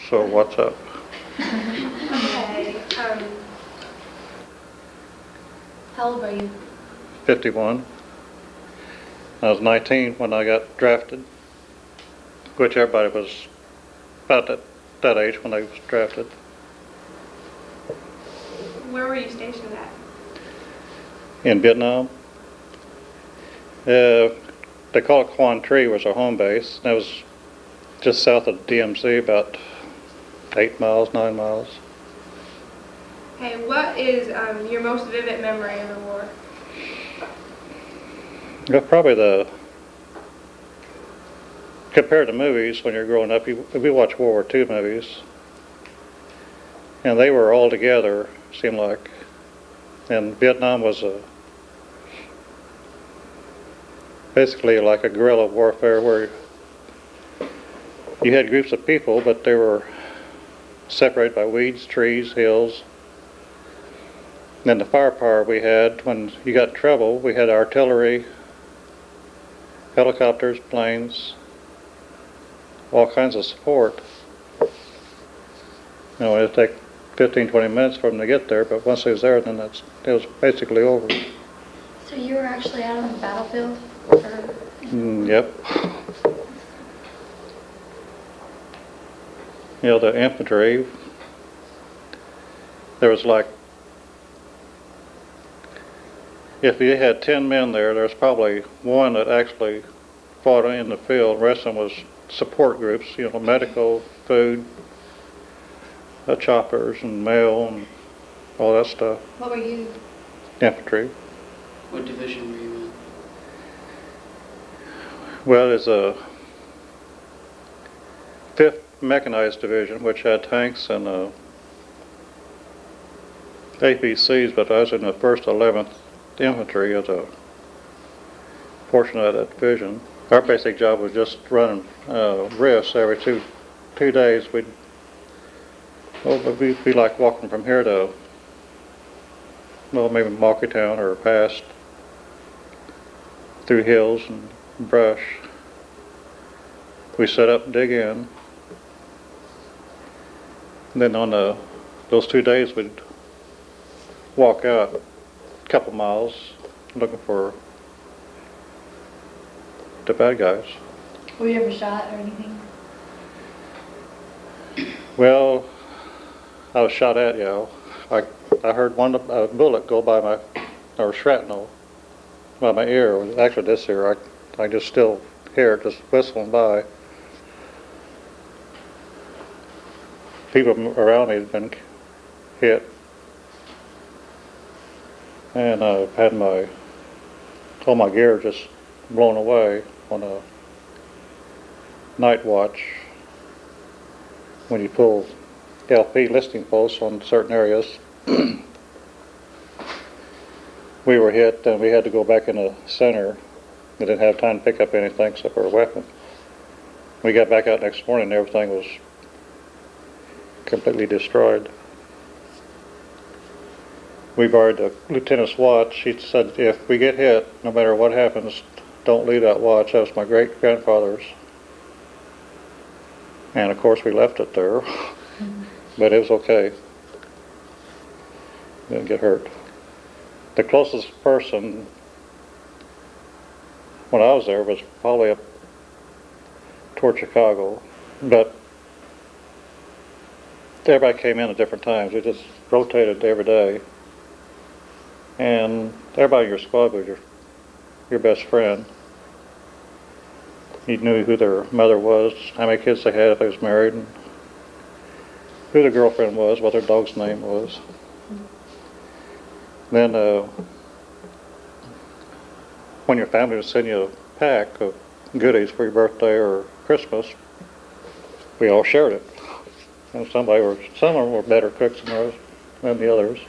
So what's up? Okay. How old are you? 51. I was 19 when I got drafted, which everybody was about that age when they was drafted. Where were you stationed at? In Vietnam. They call it Quan Tri was our home base. That was just south of DMZ, about 8 miles, 9 miles. Okay, what is your most vivid memory of the war? Yeah, probably compared to movies when you're growing up, we watch World War II movies, and they were all together, seemed like. And Vietnam was basically like a guerrilla warfare where you had groups of people, but they were separated by weeds, trees, hills. And then the firepower we had, when you got in trouble, we had artillery, helicopters, planes, all kinds of support. You know, it'd take 15, 20 minutes for them to get there, but once they was there, then it was basically over. So you were actually out on the battlefield? Or? Yep. You know, the infantry, there was like, if you had 10 men there's probably one that actually fought in the field. The rest of them was support groups, you know, medical, food, choppers and mail and all that stuff. What were you? Infantry. What division were you in? Well, there's a 5th Mechanized Division, which had tanks and APCs, but I was in the 1st 11th Infantry as a portion of that division. Our basic job was just running rifts every two days. We'd be like walking from here to, well, maybe Marketown or past through hills and brush. We set up and dig in. And then on those 2 days, we'd walk out a couple miles looking for the bad guys. Were you ever shot or anything? Well, I was shot at, yeah. I heard one bullet go by or shrapnel by my ear. Actually, this ear, I just still hear it just whistling by. People around me had been hit. And I had all my gear just blown away on a night watch when you pull LP listing posts on certain areas. We were hit and we had to go back in the center. We didn't have time to pick up anything except for a weapon. We got back out next morning and everything was completely destroyed. We borrowed the lieutenant's watch. He said, if we get hit, no matter what happens, don't leave that watch. That was my great-grandfather's. And of course we left it there, but it was okay. Didn't get hurt. The closest person when I was there was probably up toward Chicago, but everybody came in at different times. We just rotated every day. And everybody in your squad was your best friend. You knew who their mother was, how many kids they had if they was married, and who their girlfriend was, what their dog's name was. Then when your family would send you a pack of goodies for your birthday or Christmas, we all shared it. And some of them were better cooks than the others.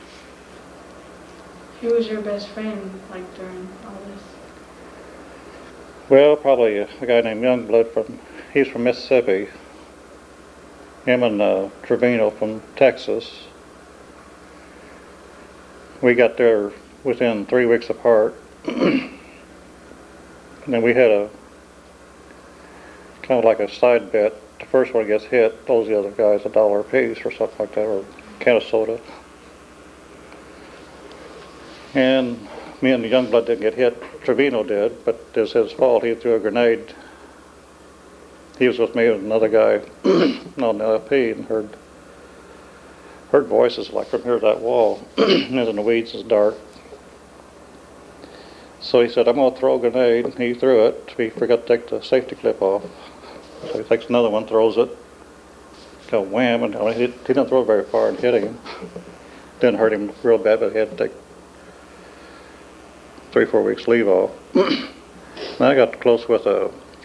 Who was your best friend, like, during all this? Well, probably a guy named Youngblood he's from Mississippi. Him and Trevino from Texas. We got there within 3 weeks apart. And then we had a kind of like a side bet the first one gets hit, owes the other guys $1 a piece or something like that, or a can of soda. And me and the young blood didn't get hit. Trevino did, but it was his fault. He threw a grenade. He was with me and another guy on the LP and heard voices like from here to that wall. And in the weeds, it's dark. So he said, I'm going to throw a grenade. And he threw it. He forgot to take the safety clip off. So he takes another one, throws it. Go wham. And he didn't throw it very far and hit him. Didn't hurt him real bad, but he had to take 3-4 weeks leave off. And I got close with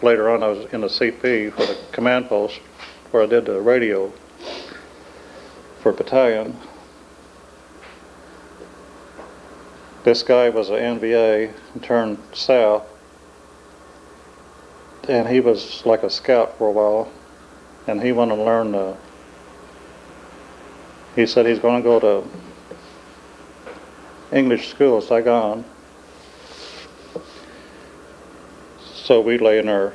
later on I was in the CP for the command post where I did the radio for battalion. This guy was an NVA and turned south, and he was like a scout for a while, and he wanted to learn he said he's going to go to English school in Saigon. So we lay in our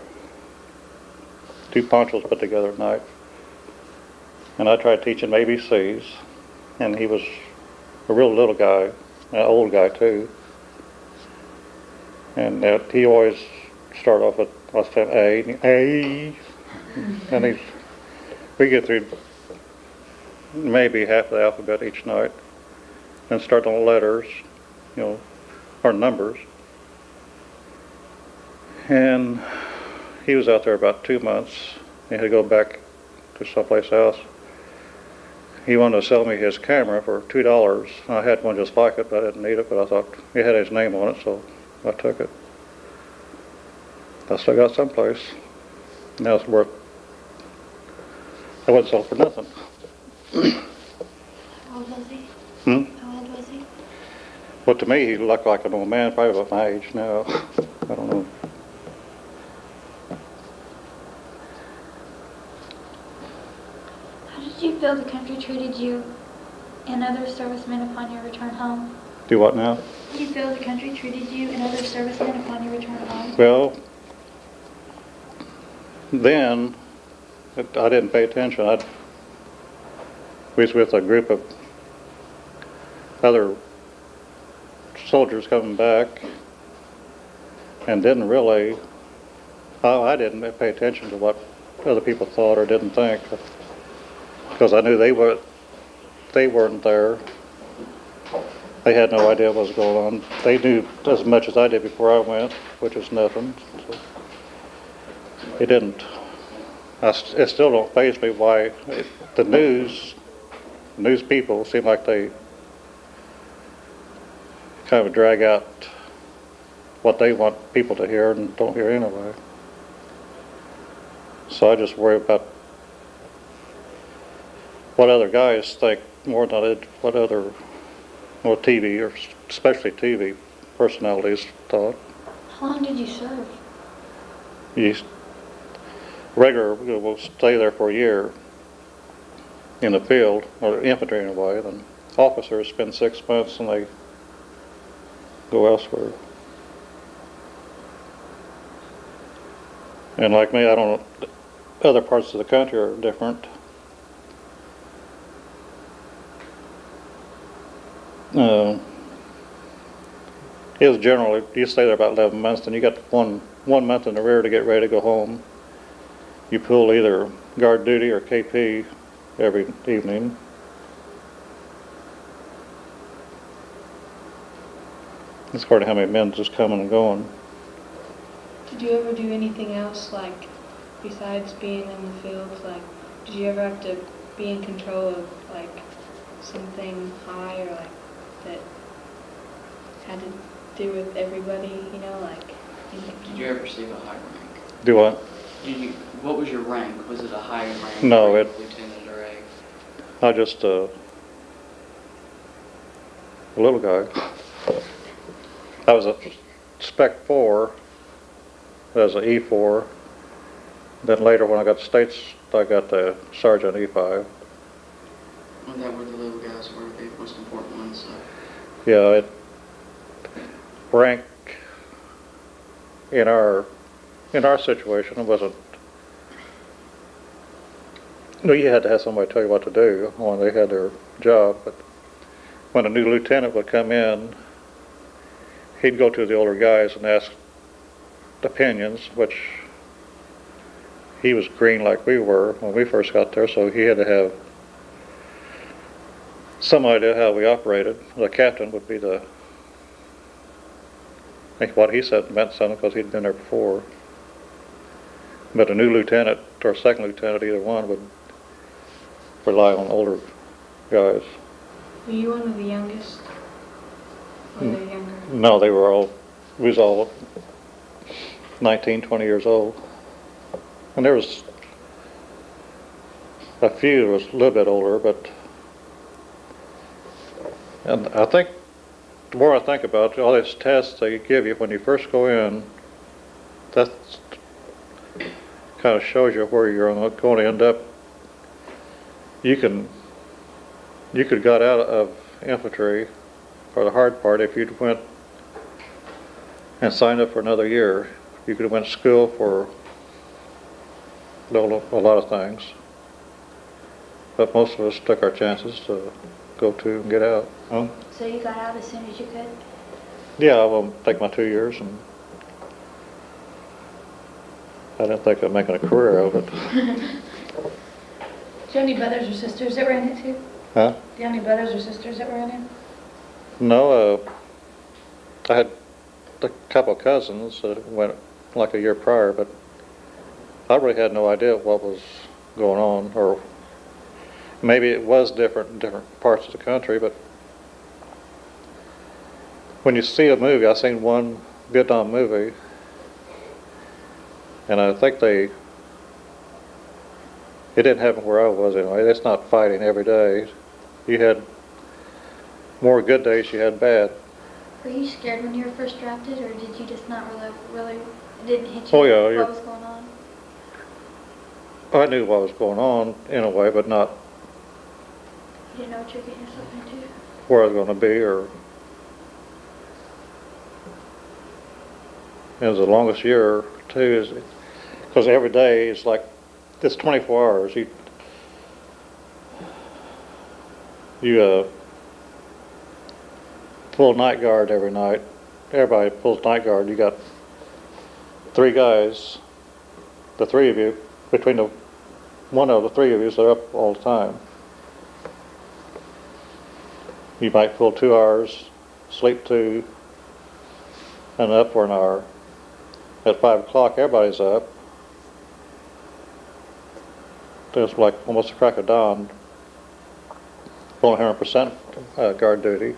2 ponchos put together at night, and I tried teaching him ABCs, and he was a real little guy, an old guy too, and he always started off with, I said A, and we get through maybe half the alphabet each night, and start on letters, or numbers. And he was out there about 2 months. He had to go back to someplace else. He wanted to sell me his camera for $2. I had one just like it, but I didn't need it, but I thought he had his name on it, so I took it. I still got someplace. Now it's worth, I wouldn't sell it for nothing. How old was he? How old was he? Well, to me, he looked like an old man, probably about my age now. I don't know. How did you feel the country treated you and other servicemen upon your return home? Do what now? How did you feel the country treated you and other servicemen upon your return home? Well, then I didn't pay attention. We was with a group of other soldiers coming back, and didn't really. I didn't pay attention to what other people thought or didn't think, because I knew they weren't there. They had no idea what was going on. They knew as much as I did before I went, which is nothing. So it didn't. It still don't faze me why the news people seem like they kind of drag out what they want people to hear and don't hear anyway. So I just worry about what other guys think more than I did what other TV, or especially TV personalities thought. How long did you serve? Regular will stay there for a year in the field, or infantry in a way. Then officers spend 6 months and they go elsewhere. And like me, I don't know, other parts of the country are different. It was generally, you stay there about 11 months, then you got one month in the rear to get ready to go home. You pull either guard duty or KP every evening. It's hard how many men just coming and going. Did you ever do anything else, like, besides being in the fields? Like, did you ever have to be in control of, like, something high, or, like, that had to do with everybody, like... Did you ever receive a high rank? Do what? What was your rank? Was it a high rank? No, or it... lieutenant or a... I just, a little guy. I was a Spec 4, I was an E4. Then later when I got to States, I got the Sergeant E5. Well, that were the little guys were the most important ones, so... Yeah, rank in our situation, it wasn't Well, you had to have somebody tell you what to do when they had their job, but when a new lieutenant would come in, he'd go to the older guys and ask opinions, which he was green like we were when we first got there, so he had to have some idea how we operated. The captain would be I think what he said meant something because he'd been there before. But a new lieutenant or second lieutenant, either one, would rely on older guys. Were you one of the youngest? Or they younger? No, we was all 19, 20 years old. And there was a few that was a little bit older, and I think the more I think about it, all these tests they give you when you first go in, that kind of shows you where you're going to end up. You could got out of infantry for the hard part if you'd went and signed up for another year. You could have went to school for a lot of things, but most of us took our chances to go to and get out. So you got out as soon as you could? Yeah, I will take my 2 years, and I didn't think of making a career of it. Do you have any brothers or sisters that were in it too? Huh? Do you have any brothers or sisters that were in it? No, I had a couple of cousins that went like a year prior, but I really had no idea what was going on, or maybe it was different in different parts of the country, but when you see a movie, I seen one Vietnam movie, and I think it didn't happen where I was anyway. It's not fighting every day. You had more good days you had bad. Were you scared when you were first drafted, or did you just not really it didn't hit you Oh, yeah, what was going on? I knew what was going on in a way, but not You didn't know what you were getting yourself into? where I was going to be, or it was the longest year too, because every day is like it's 24 hours. You pull night guard every night. Everybody pulls night guard. You got 3 guys, the 3 of you, between one of the 3 of you, so they're up all the time. You might pull 2 hours, sleep 2, and up for an hour. At 5 o'clock, everybody's up. It's like almost the crack of dawn. Full 100% guard duty.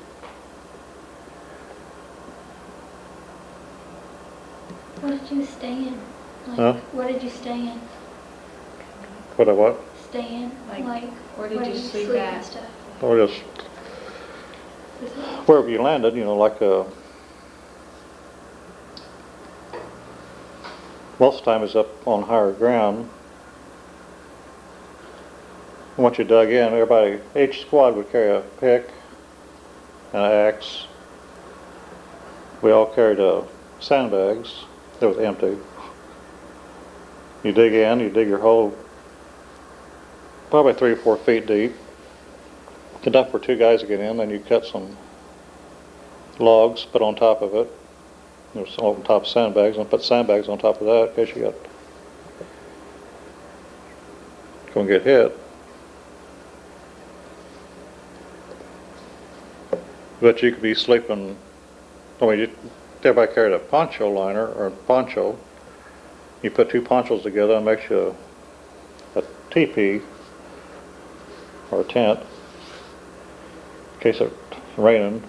What did you stay in? Like, Huh? what did you stay in? What? Stay in? Like, where did you sleep at? and stuff? Or just wherever you landed, like most of the time it's up on higher ground. And once you dug in, each squad would carry a pick and an axe. We all carried sandbags that was empty. You dig your hole probably 3 or 4 feet deep, enough for 2 guys to get in. Then you cut some logs, put on top of it. There's some on top of sandbags, and put sandbags on top of that in case you gonna get hit. But you could be sleeping. Everybody carried a poncho liner or a poncho. You put 2 ponchos together and makes you a teepee or a tent in case it's raining.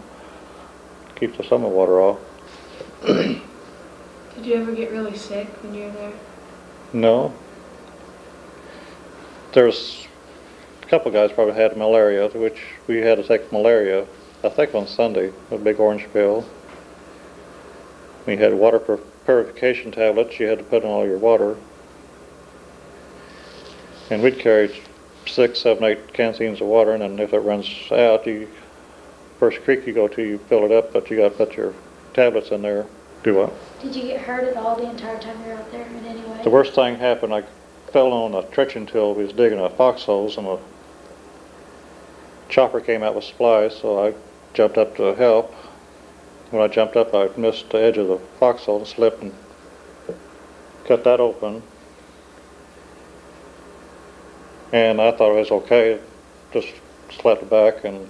Keeps the summer water off. Did you ever get really sick when you were there? No. There's a couple guys probably had malaria, which we had to take malaria, I think on Sunday, a big orange pill. We had water purification tablets you had to put in all your water. And we'd carry 6, 7, 8 canteens of water, and then if it runs out, first creek you go to, you fill it up, but you got to put your tablets in there. Do what? Did you get hurt at all the entire time you were out there in any way? The worst thing happened, fell on a trenching tool. We was digging a foxholes, and a chopper came out with supplies, so I jumped up to help. When I jumped up, I missed the edge of the foxhole and slipped and cut that open. And I thought it was okay, just slapped it back, and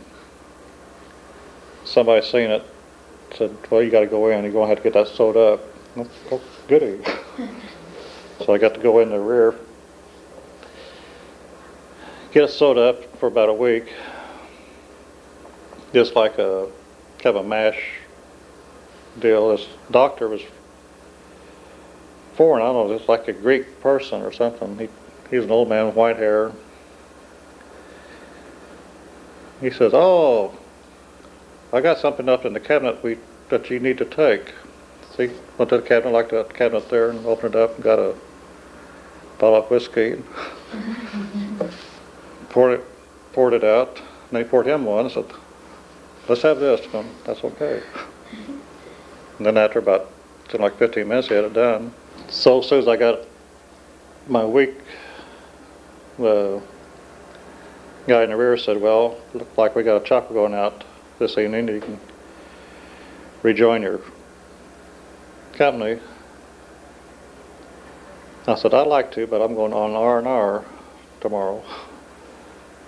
somebody seen it, said, well, you got to go in, you're going to have to get that sewed up. Oh, goody. So I got to go in the rear, get it sewed up for about a week, just like a kind of a mash deal. This doctor was foreign, I don't know, just like a Greek person or something. He was an old man with white hair. He says, oh, I got something up in the cabinet that you need to take. So he went to the cabinet, like that cabinet there, and opened it up and got a bottle of whiskey and poured it out. And they poured him one and said, let's have this. And that's okay. And then after about like 15 minutes, he had it done. So as soon as I got my week, the guy in the rear said, well, look like we got a chopper going out this evening. You can rejoin your company. I said, I'd like to, but I'm going on R&R tomorrow.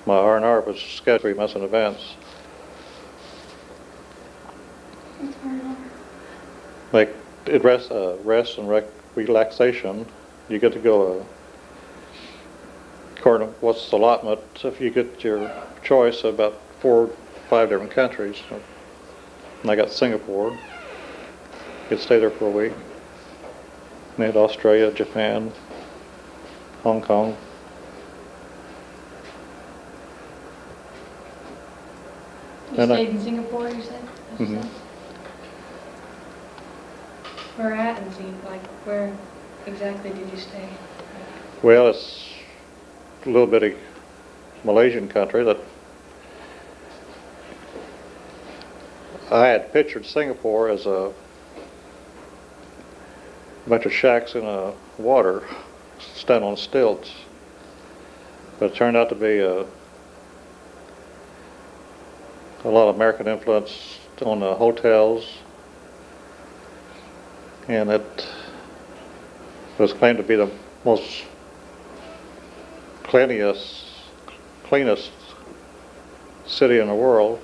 My R&R was scheduled 3 months in advance. What's R&R? Like it rest and relaxation. You get to go according to what's the allotment. If you get your choice of about 4 or 5 different countries, and I got Singapore. You could stay there for a week. And they had Australia, Japan, Hong Kong. You stayed in Singapore, you said? Mm-hmm. Where at in Singapore? Like, where exactly did you stay? Well, it's a little bitty Malaysian country that I had pictured Singapore as a bunch of shacks in the water, standing on stilts. But it turned out to be a lot of American influence on the hotels, and it was claimed to be the most cleanest city in the world.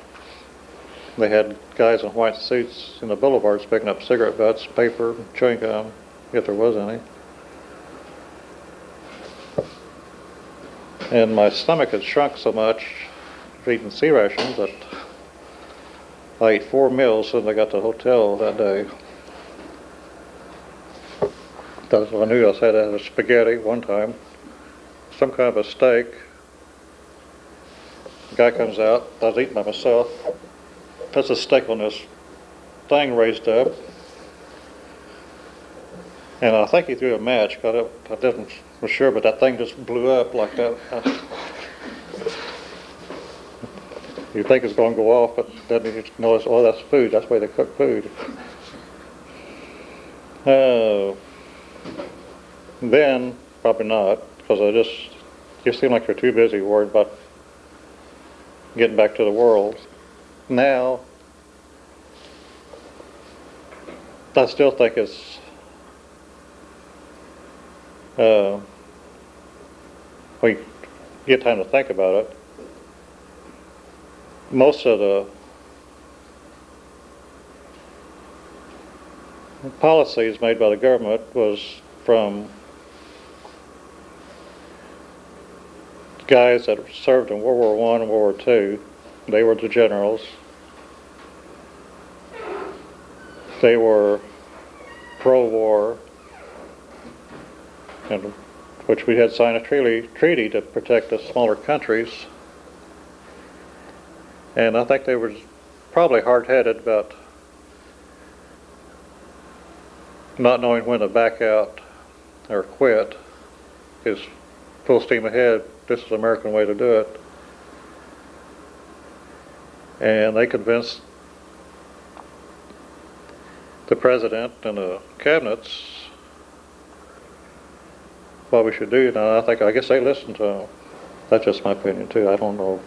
They had guys in white suits in the boulevards picking up cigarette butts, paper, chewing gum, if there was any. And my stomach had shrunk so much eating sea rations that I ate 4 meals since I got to the hotel that day. I knew I had a spaghetti one time, some kind of a steak. The guy comes out, I was eating by myself, puts a steak on this thing raised up, and I think he threw a match, because I didn't for sure, but that thing just blew up like that. You think it's going to go off, but then you notice, oh, that's food. That's the way they cook food. Then, probably not, because you seem like you're too busy worried about getting back to the world. Now, I still think it's, when you get time to think about it, most of the policies made by the government was from guys that served in World War I and World War II. They were the generals. They were pro-war, and which we had signed a treaty to protect the smaller countries. And I think they were probably hard-headed about not knowing when to back out or quit. Is full steam ahead. This is the American way to do it. And they convinced the president and the cabinets what we should do. Now, I guess they listen to them. That's just my opinion too. I don't know.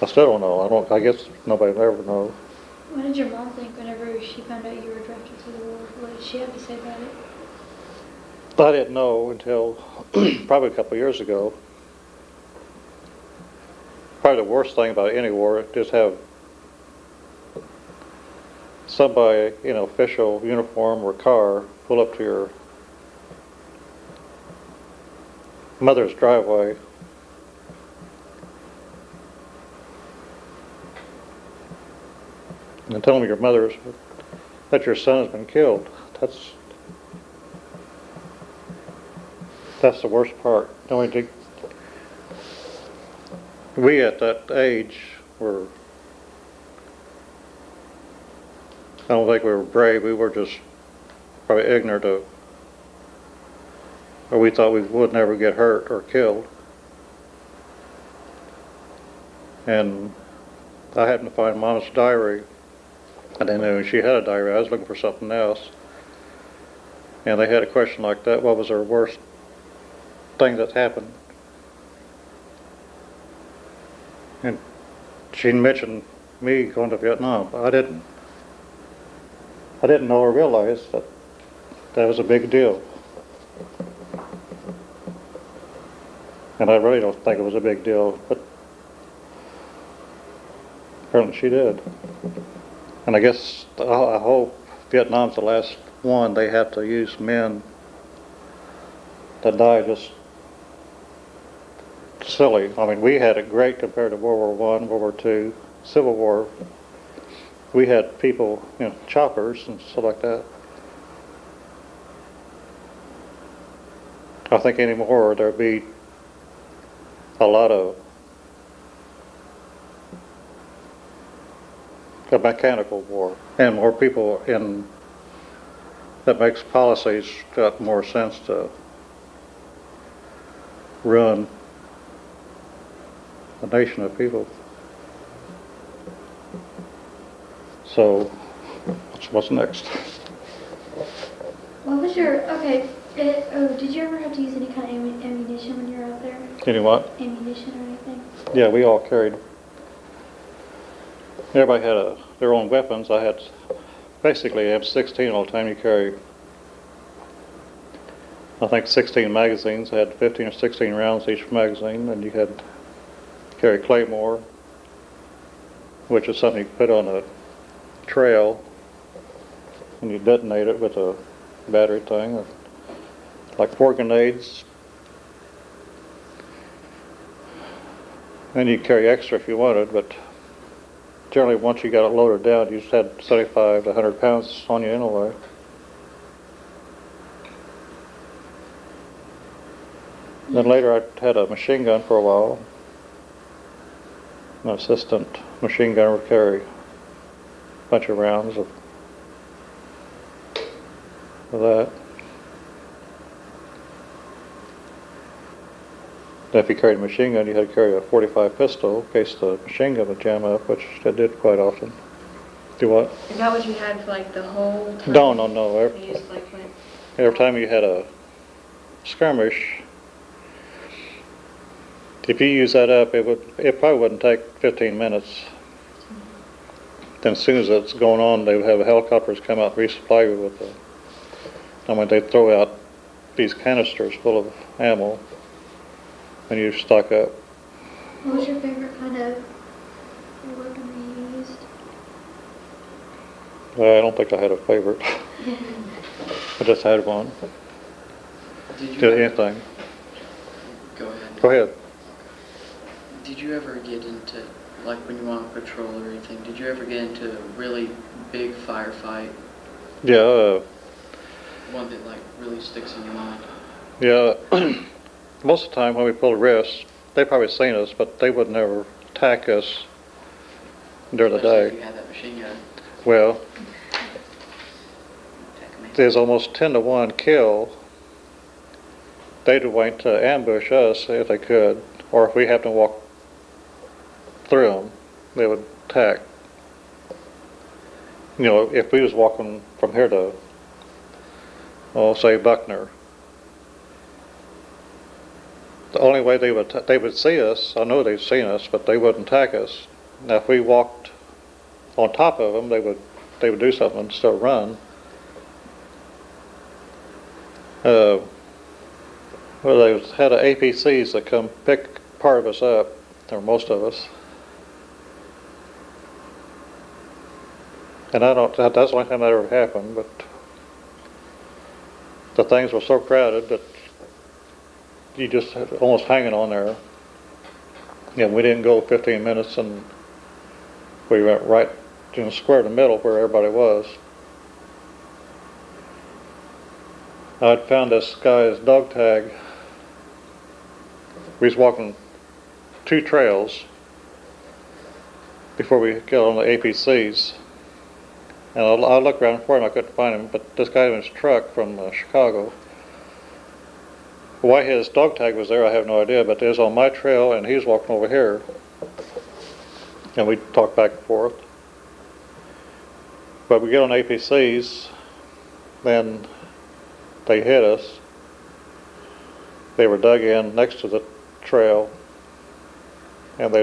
I still don't know. I guess nobody will ever know. What did your mom think whenever she found out you were drafted to the war? What did she have to say about it? I didn't know until probably a couple of years ago. Probably the worst thing about any war is have somebody in an official uniform or car pull up to your mother's driveway and tell them that your son has been killed. That's the worst part. We at that age were, I don't think we were brave. We were just probably ignorant of, or we thought we would never get hurt or killed. And I happened to find Mom's diary. I didn't know she had a diary. I was looking for something else. And they had a question like that. What was her worst thing that's happened? And she mentioned me going to Vietnam. But I didn't know or realize that was a big deal. And I really don't think it was a big deal, but apparently she did. And I guess, I hope Vietnam's the last one they have to use men that die just silly. I mean, we had it great compared to World War I, World War II, Civil War. We had people, choppers and stuff like that. I think anymore there'd be a lot of a mechanical war, and more people that makes policies got more sense to run a nation of people. So, what's next? What was your, did you ever have to use any kind of ammunition when you were out there? Any what? Ammunition or anything? Yeah, we all carried. Everybody had their own weapons. I had basically M16 all the time. You carry, I think, 16 magazines. I had 15 or 16 rounds each magazine, and you had carry claymore, which is something you put on a trail, and you detonate it with a battery thing, like 4 grenades. And you carry extra if you wanted, but generally once you got it loaded down, you just had 75 to 100 pounds on you anyway. Then later I had a machine gun for a while. An assistant machine gunner would carry a bunch of rounds of that. Then if you carried a machine gun, you had to carry a .45 pistol in case the machine gun would jam up, which it did quite often. Do what? Is that what you had for like the whole time? No. You just like went... Every time you had a skirmish, if you use that up, it probably wouldn't take 15 minutes. Then as soon as it's going on, they would have helicopters come out and resupply you with they'd throw out these canisters full of ammo, and you stock up. What was your favorite kind of weapon you used? I don't think I had a favorite. I just had one. Did you Did anything. Go ahead. Go ahead. Did you ever get into, like when you went on patrol or anything, did you ever get into a really big firefight? Yeah. One that like really sticks in your mind? Yeah. Most of the time when we pulled risks, they probably seen us, but they would never attack us during the Especially if day. you had that machine gun. Well, Attack me. there's almost 10-to-1 kill. They'd wait to ambush us if they could, or if we happened to walk through them, they would attack. If we was walking from here to oh, say Buckner. The only way they would see us, I know they've seen us, but they wouldn't attack us. Now, if we walked on top of them, they would do something and still run. Well, they had APCs that come pick part of us up, or most of us. And that's the only time that ever happened, but the things were so crowded that you just almost hanging on there. Yeah, we didn't go 15 minutes and we went right square in the middle where everybody was. I'd found this guy's dog tag. We was walking 2 trails before we got on the APCs. And I looked around for him, I couldn't find him, but this guy in his truck from Chicago. Why his dog tag was there, I have no idea, but it was on my trail and he was walking over here. And we talked back and forth. But we get on APCs, then they hit us. They were dug in next to the trail, and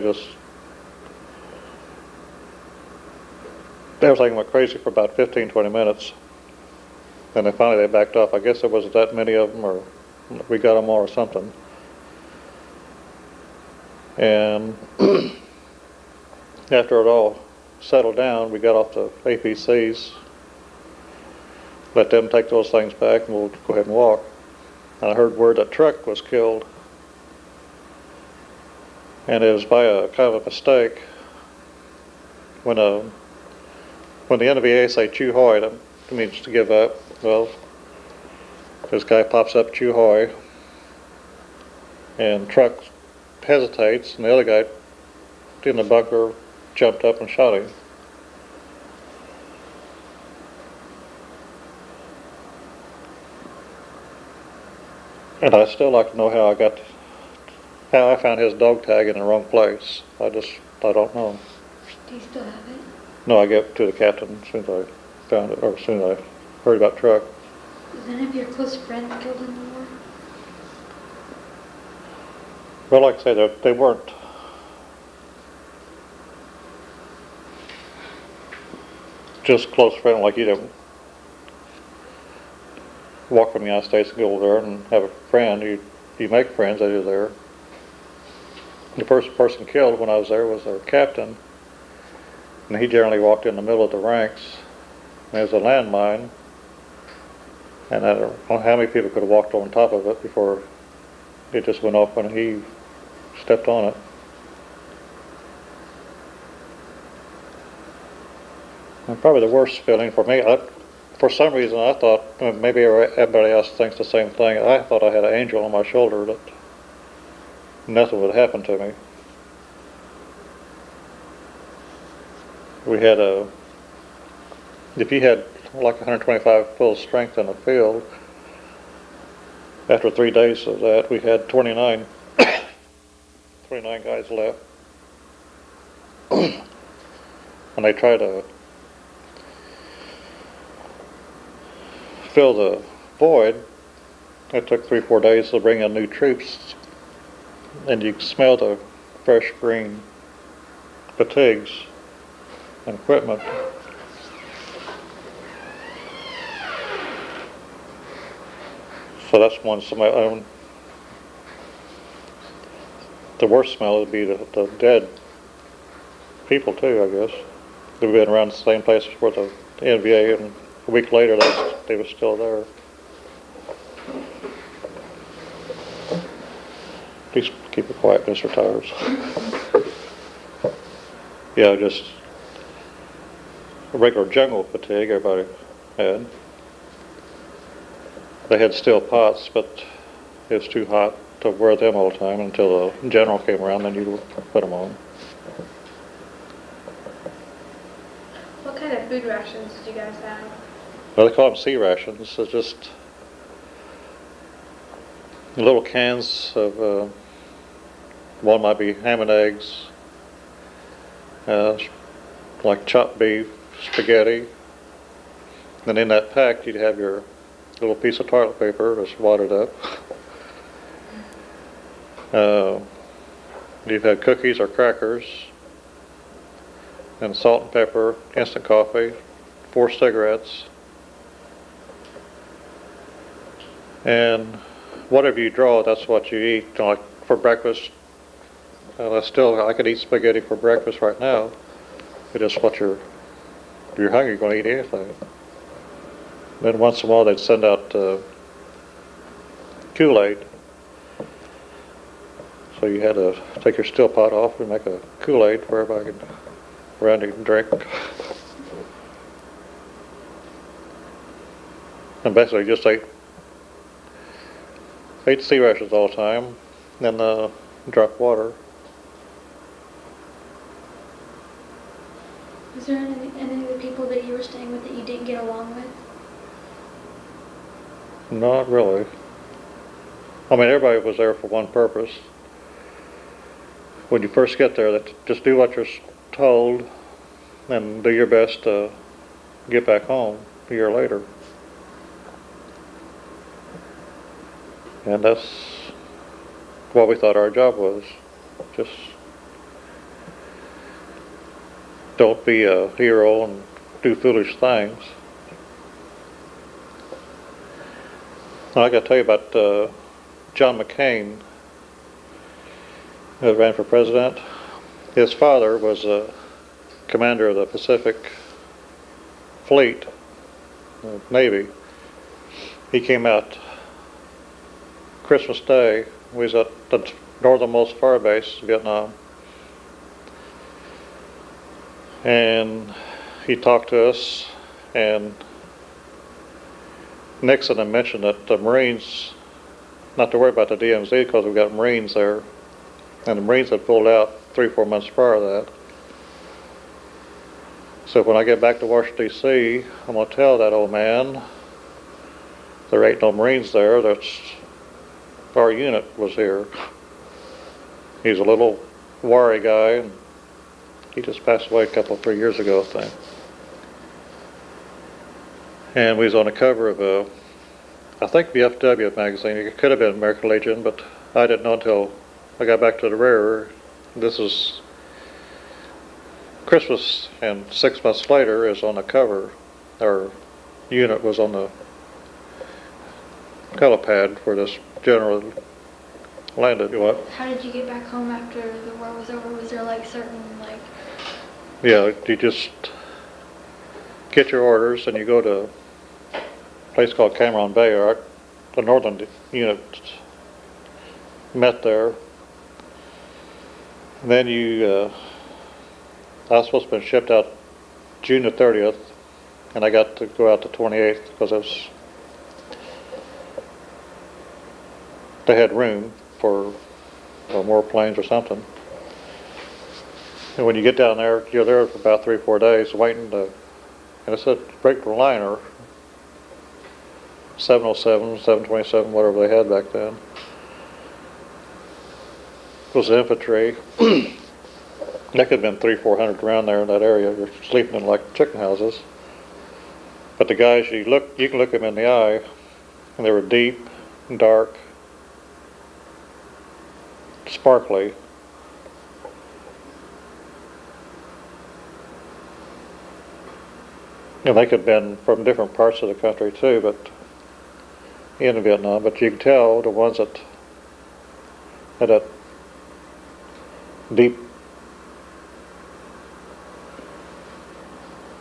everything went crazy for about 15-20 minutes. And then finally they backed off. I guess there wasn't that many of them, or we got them all or something. And after it all settled down, we got off the APCs, let them take those things back, and we'll go ahead and walk. And I heard word that truck was killed. And it was by a kind of a mistake. When the NVA say chew hoy, that means to give up. Well, this guy pops up chew hoy, and truck hesitates, and the other guy in the bunker jumped up and shot him. And I'd still like to know how I found his dog tag in the wrong place. I don't know. Do you still have it? No, I gave it to the captain as soon as I found it, or as soon as I heard about the truck. Was any of your close friends killed in the war? Well, like I say, they weren't just close friends like you didn't walk from the United States and go over there and have a friend. You make friends as you're there. The first person killed when I was there was our captain, and he generally walked in the middle of the ranks. And there was a landmine, and I don't know how many people could have walked on top of it before it just went off when he stepped on it. And probably the worst feeling for me, for some reason I thought, maybe everybody else thinks the same thing, I thought I had an angel on my shoulder that nothing would happen to me. We had if you had like 125 full strength in the field, after 3 days of that, we had 29 guys left. And they tried to fill the void. It took 3-4 days to bring in new troops, and you smell the fresh green fatigues and equipment. So that's one. The worst smell would be the dead people too, I guess. They've been around the same place for the NVA, and a week later they were still there. Please keep it quiet, Mr. Tires. Yeah, just a regular jungle fatigue everybody had. They had steel pots, but it was too hot to wear them all the time until the general came around, then you put them on. What kind of food rations did you guys have? Well, they call them sea rations. It's just little cans of, one might be ham and eggs, like chopped beef, spaghetti. And in that pack, you'd have your little piece of toilet paper that's wadded up. You've had cookies or crackers, and salt and pepper, instant coffee, 4 cigarettes, and whatever you draw, that's what you eat. Like for breakfast, I could eat spaghetti for breakfast right now. It is what you're hungry, you're going to eat anything. Then once in a while they'd send out Kool-Aid. So you had to take your still pot off and make a Kool-Aid for everybody could around you and drink. And basically just ate sea rations all the time, and drank water. Was there any of the people that you were staying with that you didn't get along with? Not really. I mean, everybody was there for one purpose. When you first get there, just do what you're told and do your best to get back home a year later. And that's what we thought our job was. Just don't be a hero and do foolish things. I got to tell you about John McCain, who ran for president. His father was a commander of the Pacific Fleet, Navy. He came out Christmas Day. We was at the northernmost fire base in Vietnam. And he talked to us, and Nixon had mentioned that the Marines, not to worry about the DMZ because we've got Marines there, and the Marines had pulled out 3-4 months prior to that. So when I get back to Washington, D.C., I'm going to tell that old man there ain't no Marines there, that's our unit was here. He's a little wiry guy, and he just passed away 3 years ago, I think. And we was on the cover of I think VFW magazine. It could have been American Legion, but I didn't know until I got back to the rear. This is Christmas, and 6 months later is on the cover. Our unit was on the helipad where this general landed. What? How did you get back home after the war was over? Was there certain Yeah, you just get your orders and you go to a place called Cameron Bay. The northern unit met there. And then I was supposed to have been shipped out June the 30th, and I got to go out the 28th because they had room for more planes or something. And when you get down there, you're there for about 3 or 4 days waiting and it's a regular liner, 707, 727, whatever they had back then. It was infantry. There could have been 300-400 around there in that area. You're sleeping in like chicken houses. But the guys, you can look them in the eye, and they were deep, dark, sparkly. And they could have been from different parts of the country too, but in Vietnam. But you can tell the ones that had that deep,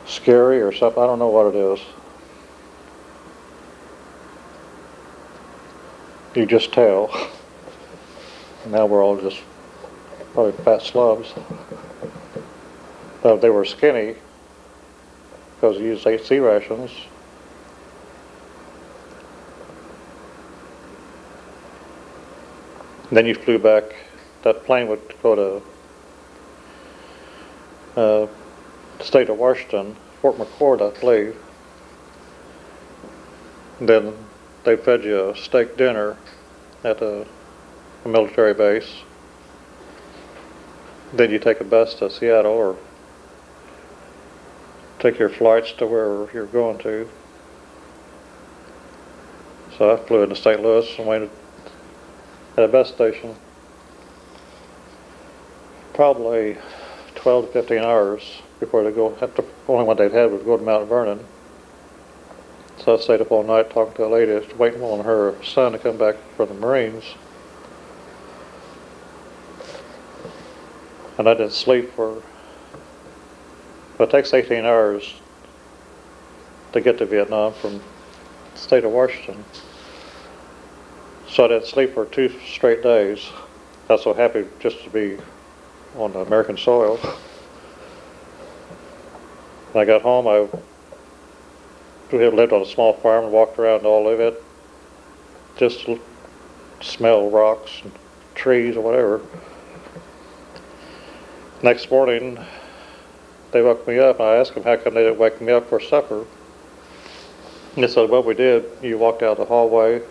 scary or something. I don't know what it is. You just tell. Now we're all just probably fat slubs. They were skinny because you used 8 sea rations. And then you flew back. That plane would go to the state of Washington, Fort McCord, I believe. And then they fed you a steak dinner at a military base. Then you take a bus to Seattle or take your flights to where you're going to. So I flew into St. Louis and waited at a bus station probably 12 to 15 hours before they go. The only one they'd had was go to Mount Vernon. So I stayed up all night talking to a lady, waiting on her son to come back from the Marines. And I didn't sleep for, well, it takes 18 hours to get to Vietnam from the state of Washington. So I didn't sleep for 2 straight days. I was so happy just to be on the American soil. When I got home, we had lived on a small farm and walked around all of it, just smell rocks and trees or whatever. Next morning, they woke me up, and I asked them how come they didn't wake me up for supper. And they said, well, we did. You walked out the hallway,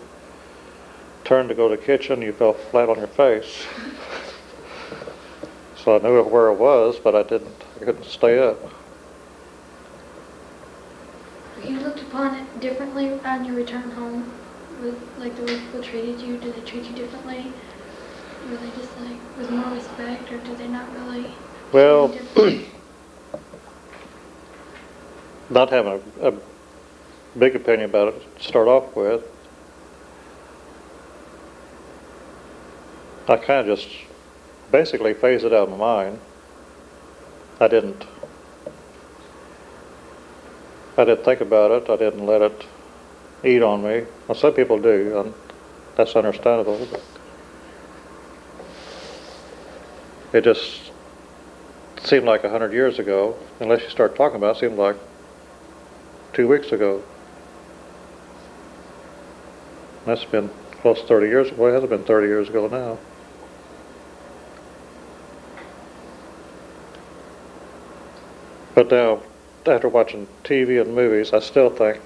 turned to go to the kitchen, you fell flat on your face. So I knew where it was, but I couldn't stay up. Were you looked upon it differently on your return home? With, like, the way people treated you? Did they treat you differently? Were they just like, with more respect, or did they not really? Well, treat you differently? not having a big opinion about it to start off with, I kind of just basically phased it out of my mind. I didn't think about it. I didn't let it eat on me. Well, some people do, and that's understandable. But it just seemed like 100 years ago. Unless you start talking about it, it seemed like 2 weeks ago. That's been close to 30 years. Well, it hasn't been 30 years ago now. But now, after watching TV and movies, I still think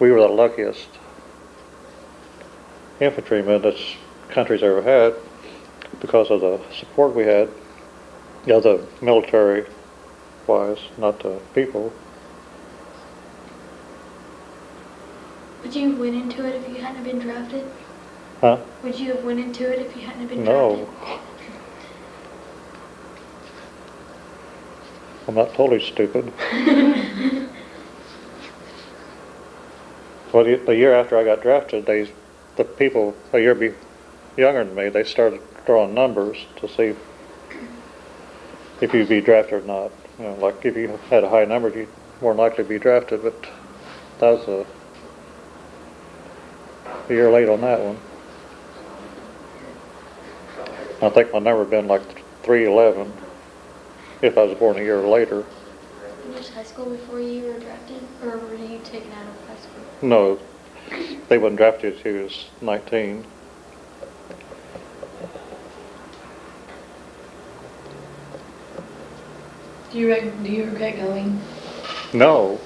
we were the luckiest infantrymen this country's ever had because of the support we had, the military-wise, not the people. Would you have went into it if you hadn't been drafted? Huh? Would you have went into it if you hadn't been No. drafted? I'm not totally stupid. Well, the year after I got drafted, the people a year younger than me, they started drawing numbers to see if you'd be drafted or not. You know, like if you had a high number, you'd more likely be drafted. But that was a year late on that one. I think my number had been like 311 if I was born a year later. Finished high school before you were drafted, or were you taken out of high school? No, they wouldn't draft you until you was 19. Do you regret going? No,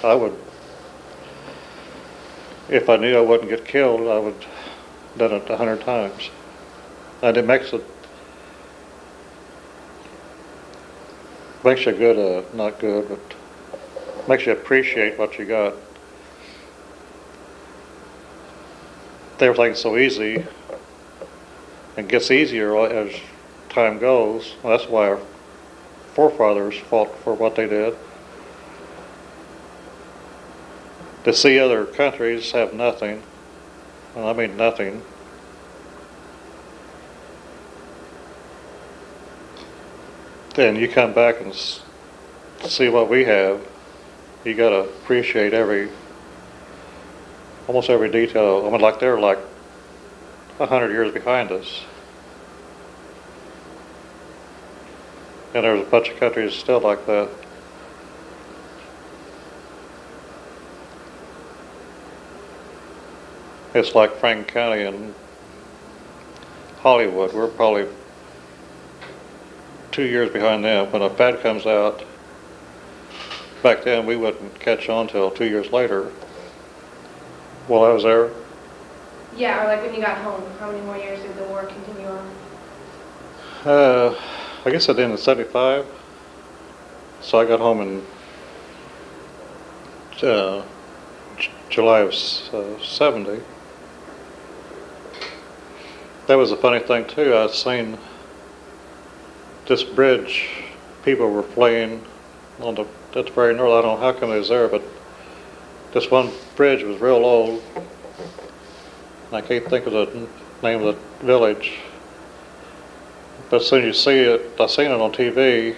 I would. If I knew I wouldn't get killed, I would have done it 100 times. And it makes you good, not good, but makes you appreciate what you got. Everything's so easy and gets easier as time goes. Well, that's why our forefathers fought for what they did. To see other countries have nothing, and I mean nothing, then you come back and see what we have. You got to appreciate almost every detail. I mean, like they're like 100 years behind us, and there's a bunch of countries still like that. It's like Franklin County and Hollywood. We're probably 2 years behind them. When a fad comes out, back then we wouldn't catch on till 2 years later. Well, I was there. Yeah, or like when you got home, how many more years did the war continue on? I guess at the end of '75. So I got home in July of 70. That was a funny thing too. I'd seen this bridge, people were playing on at the very north. I don't know how come it was there, but this one bridge was real old. I can't think of the name of the village. But as soon as you see it, I seen it on TV,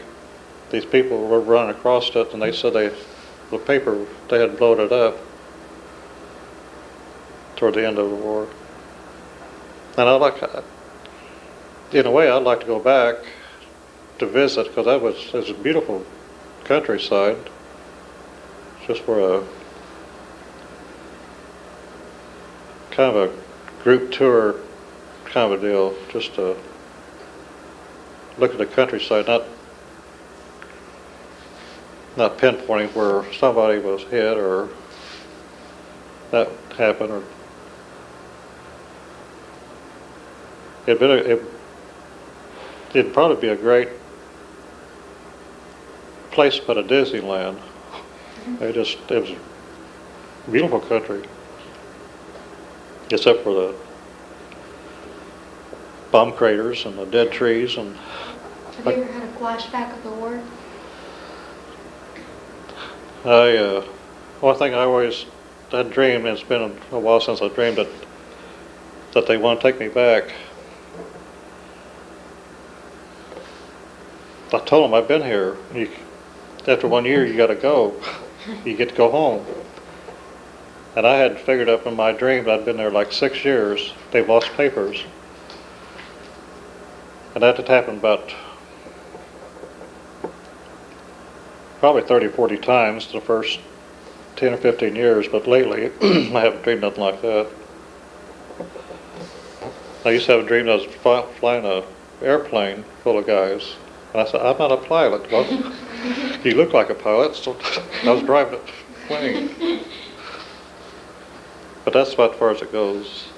these people were running across it, and they said the paper, they had blown it up toward the end of the war. And in a way, I'd like to go back to visit, because it was a beautiful countryside, just for a kind of a group tour kind of a deal, just to look at the countryside, not pinpointing where somebody was hit or that happened, or it'd probably be a great place to put a Disneyland. It was a beautiful country, except for the bomb craters and the dead trees. And Have you ever had a flashback of the war? one thing I always had dreamed, and it's been a while since I dreamed it, that they want to take me back. I told them I've been here. After 1 year, you got to go. You get to go home. And I had figured up in my dream that I'd been there like 6 years. They've lost papers. And that had happened about probably 30, 40 times the first 10 or 15 years, but lately I haven't dreamed nothing like that. I used to have a dream that I was flying an airplane full of guys. And I said, I'm not a pilot. Well, you look like a pilot, so I was driving a plane. But that's about as far as it goes.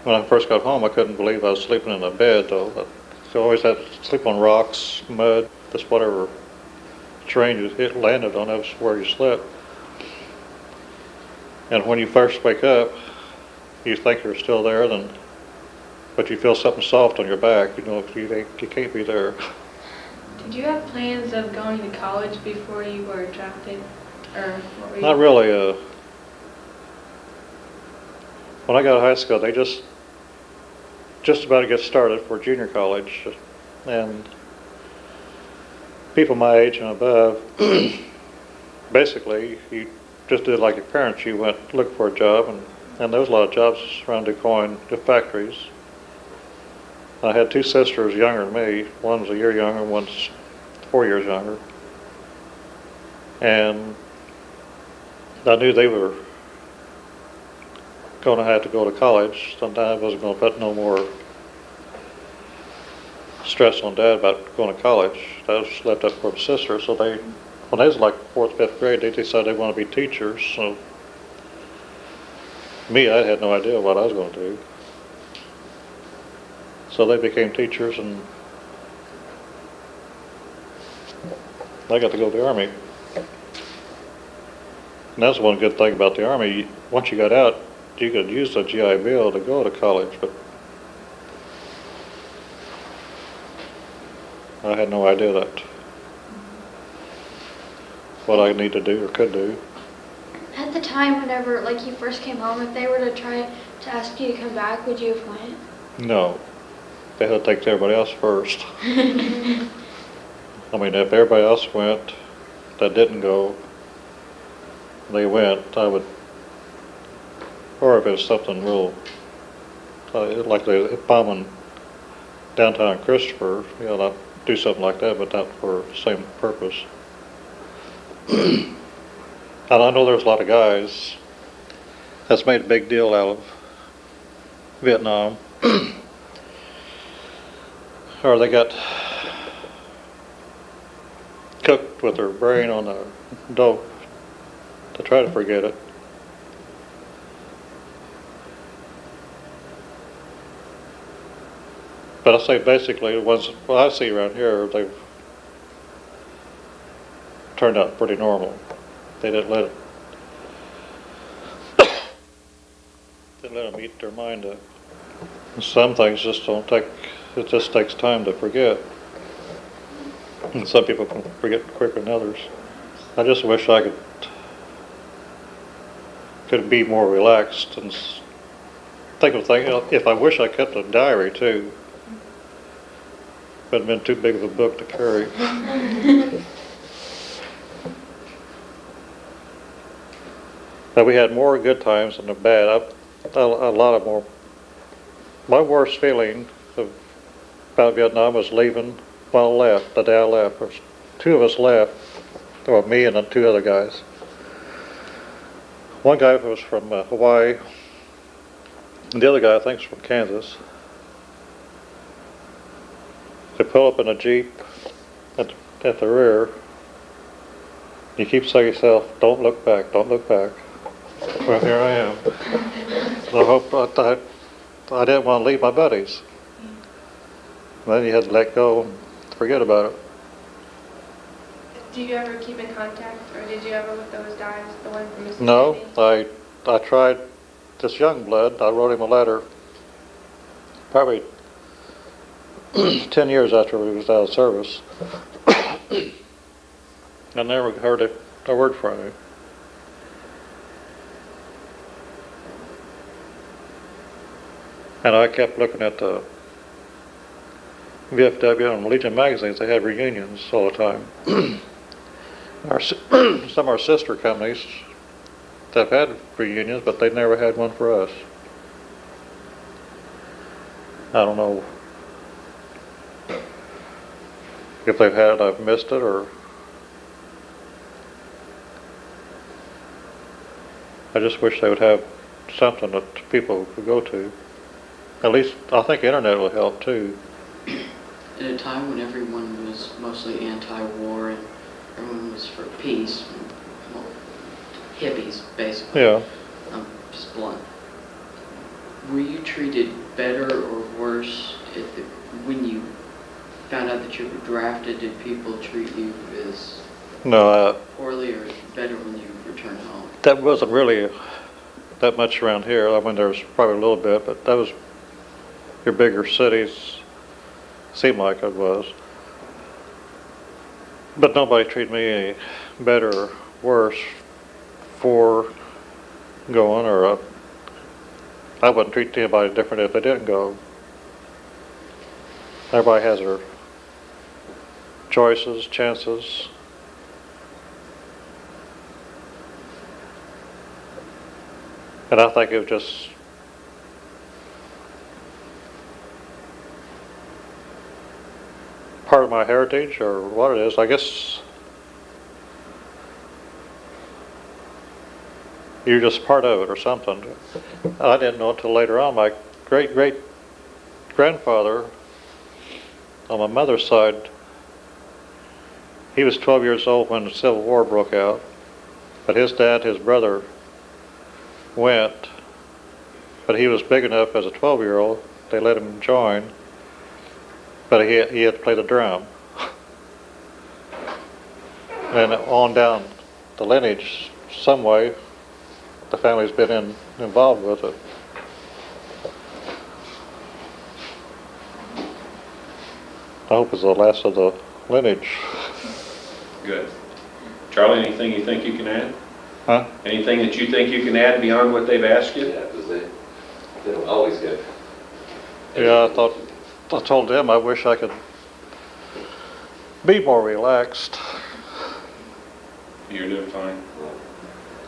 When I first got home, I couldn't believe I was sleeping in a bed, though. I always had to sleep on rocks, mud, just whatever terrain you landed on, that was where you slept. And when you first wake up, you think you're still there, but you feel something soft on your back. You know, you can't be there. Did you have plans of going to college before you were drafted? Or what were you? Not really. When I got to high school, they just about to get started for junior college, and people my age and above, basically, you just did like your parents. You went look for a job, and there was a lot of jobs around DuQuoin, the factories. I had two sisters younger than me. One's a year younger, one's 4 years younger. And I knew they were going to have to go to college. Sometimes I wasn't going to put no more stress on Dad about going to college. That was left up for the sister. So when they was like 4th, 5th grade, they decided they want to be teachers. So me, I had no idea what I was going to do. So they became teachers, and I got to go to the Army. And that's one good thing about the Army. Once you got out, you could use the GI Bill to go to college, but I had no idea that what I need to do or could do. At the time, whenever like you first came home, if they were to try to ask you to come back, would you have went? No. They had to take everybody else first. I mean, if everybody else went that didn't go, they went, I would, or if it was something real, like they bombing downtown Christopher, you know, I'd do something like that, but not for the same purpose. And I know there's a lot of guys that's made a big deal out of Vietnam. Or they got cooked with their brain on a dope to try to forget it. But I say basically the ones I see around here, turned out pretty normal. They didn't let them eat their mind up. Some things just don't take, it just takes time to forget. And some people can forget quicker than others. I just wish I could be more relaxed and think of things. If I wish I kept a diary too, but it'd been too big of a book to carry. But we had more good times than the bad. A lot of more. My worst feeling about Vietnam was leaving when I left, the day I left. There was two of us left, well, me and the two other guys. One guy was from Hawaii, and the other guy I think is from Kansas. They pull up in a Jeep at the rear. You keep saying to yourself, don't look back, don't look back. Well, here I am. I hope I didn't want to leave my buddies. And then you had to let go and forget about it. Do you ever keep in contact, or did you ever with those guys, the one from Mississippi? No, I tried this young blood. I wrote him a letter probably 10 years after he was out of service. I never heard a word from him. And I kept looking at the VFW and Legion magazines. They had reunions all the time. Some of our sister companies have had reunions, but they never had one for us. I don't know if they've had it, I've missed it, or I just wish they would have something that people could go to. At least, I think internet will help too. At a time when everyone was mostly anti-war and everyone was for peace, well, hippies basically. Yeah. I'm just blunt. Were you treated better or worse when you found out that you were drafted? Did people treat you as No, poorly or better when you returned home? that wasn't really that much around here. I mean, there was probably a little bit, but that was your bigger cities. Seemed like it was. But nobody treated me any better or worse for going, or I wouldn't treat anybody different if they didn't go. Everybody has their choices, chances. And I think it was just part of my heritage, or what it is. I guess you're just part of it or something. I didn't know until later on. My great-great-grandfather on my mother's side, he was 12 years old when the Civil War broke out, but his dad, his brother, went, but he was big enough as a 12-year-old, they let him join, but he had to play the drum. And on down the lineage, some way, the family's been involved with it. I hope it's the last of the lineage. Good. Charlie, anything you think you can add? Huh? Anything that you think you can add beyond what they've asked you? Yeah, because they don't always get. Yeah, I told them I wish I could be more relaxed. You're doing fine.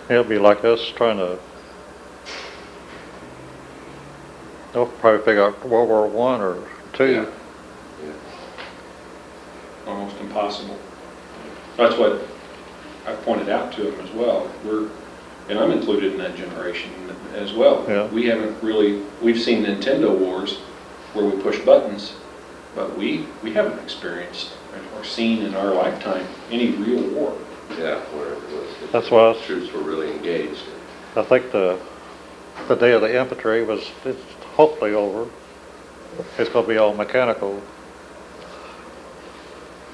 It'll be like us trying to, they'll probably figure out World War I or II. Yeah. Almost impossible. That's what I pointed out to them as well. And I'm included in that generation as well. Yeah. We haven't really, we've seen Nintendo wars where we push buttons, but we haven't experienced or seen in our lifetime any real war. Yeah, where it was. That's why Troops were really engaged. I think the day of the infantry it's hopefully over. It's going to be all mechanical.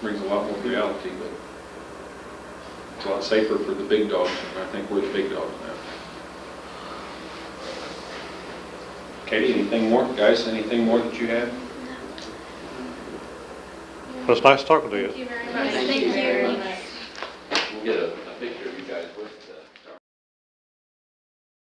Brings a lot more reality, but It's a lot safer for the big dogs, and I think we're the big dogs now. Katie, anything more? Guys, anything more that you have? It was nice talking to you. Thank you very much. Thank you.